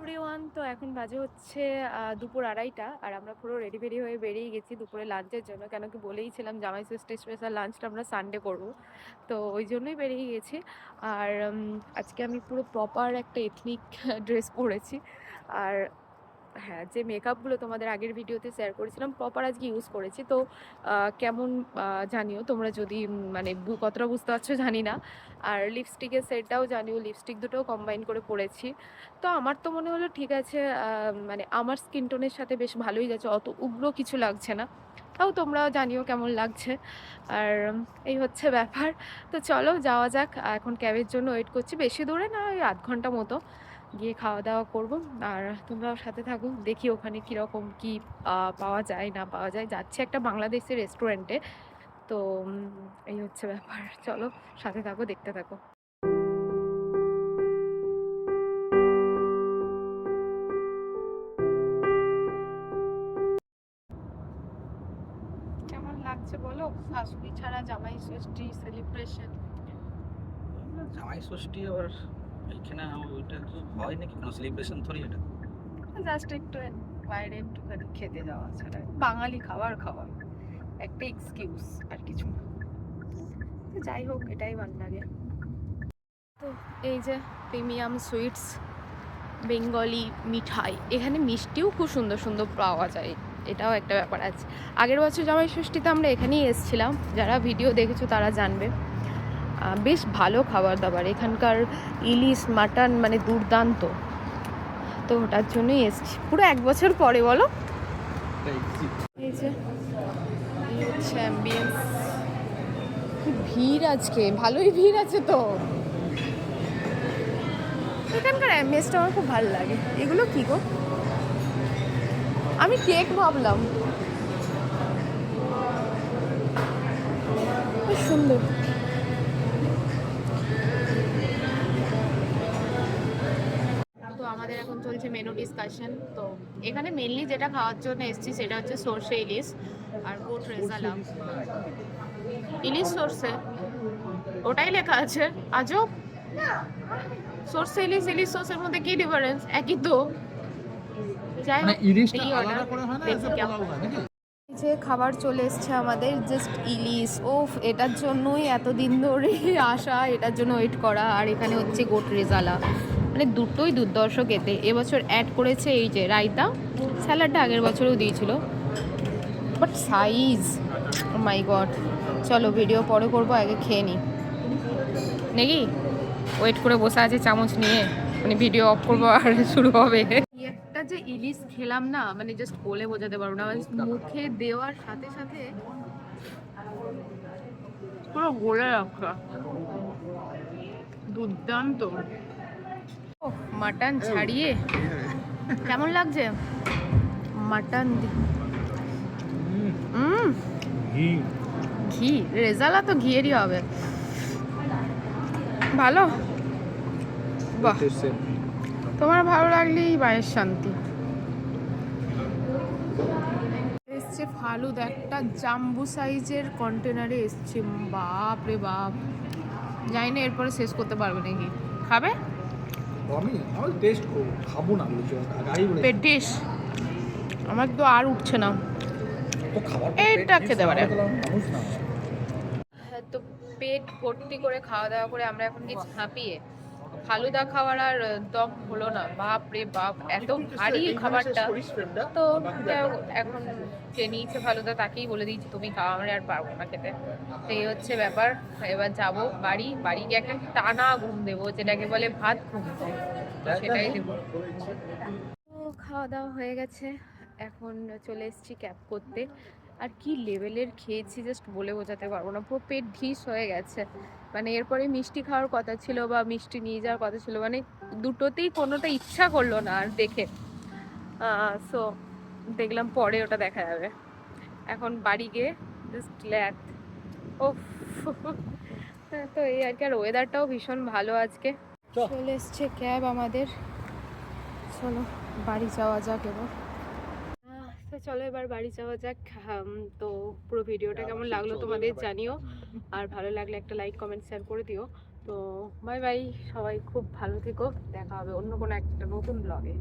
Everyone, তো এখন বাজে হচ্ছে দুপুর 2:30টা আর আমরা পুরো রেডি ফেডি হয়ে বেরিয়ে গেছি দুপুরে লাঞ্চের জন্য। কেন কি বলেইছিলাম জামাই ষষ্ঠী স্পেশাল লাঞ্চটা আমরা সানডে করব, তো ওই জন্যই বেরিয়ে গেছি। আর আজকে আমি পুরো প্রপার একটা এথনিক ড্রেস পরেছি। আর হ্যাঁ, যে মেকআপগুলো তোমাদের আগের ভিডিওতে শেয়ার করেছিলাম প্রপার আজকে ইউজ করেছি। তো কেমন জানিও তোমরা, যদি মানে কতটা বুঝতে পারছো জানি না। আর লিপস্টিকের সেটটাও জানিও, লিপস্টিক দুটোও কম্বাইন করে পরেছি। তো আমার তো মনে হলো ঠিক আছে, মানে আমার স্কিন টোনের সাথে বেশ ভালোই যাচ্ছে, অত উগ্র কিছু লাগছে না। তাও তোমরাও জানিও কেমন লাগছে। আর এই হচ্ছে ব্যাপার। তো চলো যাওয়া যাক, এখন ক্যাবের জন্য ওয়েট করছি। বেশি দূরে না, ওই 8 ঘন্টা মতো গিয়ে খাওয়া দাওয়া করব। আর তোমরাও সাথে থাকো, দেখি ওখানে কীরকম কি পাওয়া যায় না পাওয়া যায়। যাচ্ছে একটা বাংলাদেশি রেস্টুরেন্টে। তো এই হচ্ছে ব্যাপার, চলো সাথে থাকো, দেখতে থাকো। কেমন লাগছে বলো, শাশুড়ি ছাড়া জামাই ষষ্ঠী সেলিব্রেশন? জামাই ষষ্ঠী আবার এইখানে ওইটা হয় নাকি? কোনো সেলিব্রেশন থরি এটা? জাস্ট একটু বাইরে একটুখানি খেতে যাওয়া ছাড়া, বাঙালি খাবার খাওয়া একটা এক্সকিউজ, আর কিছু না। যাই হোক, এটাই ভালো লাগে। তো এই যে প্রিমিয়াম সুইটস বেঙ্গলি মিঠাই, এখানে মিষ্টিও খুব সুন্দর সুন্দর পাওয়া যায়, এটাও একটা ব্যাপার আছে। আগের বছর জামাই ষষ্ঠীতে আমরা এখানেই এসেছিলাম, যারা ভিডিও দেখেছো তারা জানবে। বেশ ভালো খাবার দাবার এখানকার, ইলিশ মাটন মানে দুর্দান্ত। তো ওটার জন্যই এসছি পুরো 1 বছর পরে, বলো। এই যে এই হচ্ছে অ্যাম্বিয়েন্স। কি ভিড় আজকে, ভালোই ভিড় আছে তো। এখানকার অ্যাম্বিয়েন্সটা আমার খুব ভালো লাগে। এগুলো কি গো, আমি কেক ভাবলাম, খুব সুন্দর। তো আমাদের এখন চলছে মেনু ডিসকাশন। তো এখানে মেনলি যেটা খাওয়ার জন্য এসেছি সেটা হচ্ছে সর্ষে ইলিশ আর গোট রেজালা। ইলিশ সর্ষে, ওটাই লেখা আছে। আজব, সর্ষে ইলিশ ইলিশ সর্ষের মধ্যে কি ডিফারেন্স? একই তো। যাই হোক, এই অর্ডার দেখি কেমন। যে খাবার চলে এসছে আমাদের, জাস্ট ইলিশ। ওফ, এটার জন্যই এতদিন ধরে আসা, এটার জন্য ওয়েট করা। আর এখানে হচ্ছে গোট রেজালা, মানে দুটোই দুর্ধর্ষ খেতে। এবছর অ্যাড করেছে এই যে রায়তা, স্যালাডটা আগের বছরেও দিয়েছিল, বাট সাইজ, মাই গড। চলো ভিডিও পরে করবো, আগে খেয়ে নিই নাকি। ওয়েট করে বসে আছে চামচ নিয়ে, মানে ভিডিও অফ করবো আর শুরু হবে। একটা যে ইলিশ খেলাম না, মানে জাস্ট বলে বোঝাতে পারবো না, মুখে দেওয়ার সাথে সাথে পুরো গলে রাখা, দুর্দান্ত। মাটন ছাড়িয়ে কেমন লাগছে মাটন? ঘি, রেজালা তো ঘিয়েরই হবে। ভালো, বাহ, তোমার ভালো লাগলেই মায়ের শান্তি। এসছে ফালুদা, একটা জাম্বু সাইজের কন্টেনারে এসছে। বাপ রে বাপ, জানি না এরপরে শেষ করতে পারবে নাকি। খাবে? আমি টেস্ট করব, খাবো না বলেছি আগেই বলেছি। পেট ডিশ আমার তো আর উঠছে না, তো খাবার এইটা খেতে পারে। হ্যাঁ, তো পেট ভর্তি করে খাওয়া দাওয়া করে আমরা এখন কি ঝাঁপিয়ে ফালুদা খাওয়ার আর দম হলো না। বাপ রে বাপ, এত ভারী খাবারটা। তো এখন যে নিয়েছে ফালুদা তাকেই বলে দিয়েছি তুমি খাওয়া, আমরা আর পারবো না খেতে। তো এই হচ্ছে ব্যাপার। এবার যাবো বাড়ি গিয়ে একটা টানা ঘুম দেবো, যেটাকে বলে ভাত ঘুম, তো সেটাই দেবো। তো খাওয়া দাওয়া হয়ে গেছে, এখন চলে এসেছি ক্যাব করতে। আর কি লেভেলের খেয়েছি জাস্ট বলে বোঝাতে পারবো না, পুরো পেট ঢিস হয়ে গেছে। মানে এরপরে মিষ্টি খাওয়ার কথা ছিল বা মিষ্টি নিয়ে যাওয়ার কথা ছিল, মানে দুটোতেই কোনোটা ইচ্ছা করলো না আর দেখে। সো দেখলাম পরে ওটা দেখা যাবে। এখন বাড়ি গিয়ে জাস্ট ল্যাদ। ও, তো এই আর কি। আর ওয়েদারটাও ভীষণ ভালো আজকে। চলে এসছে ক্যাব আমাদের, চলো বাড়ি যাওয়া যাক এবার। তো চলো এবার বাড়ি যাওয়া যাক। তো পুরো ভিডিওটা কেমন লাগলো তোমাদের জানিও, আর ভালো লাগলে একটা লাইক কমেন্ট শেয়ার করে দিও। তো বাই বাই, সবাই খুব ভালো থেকো, দেখা হবে অন্য কোনো একটা নতুন ব্লগে।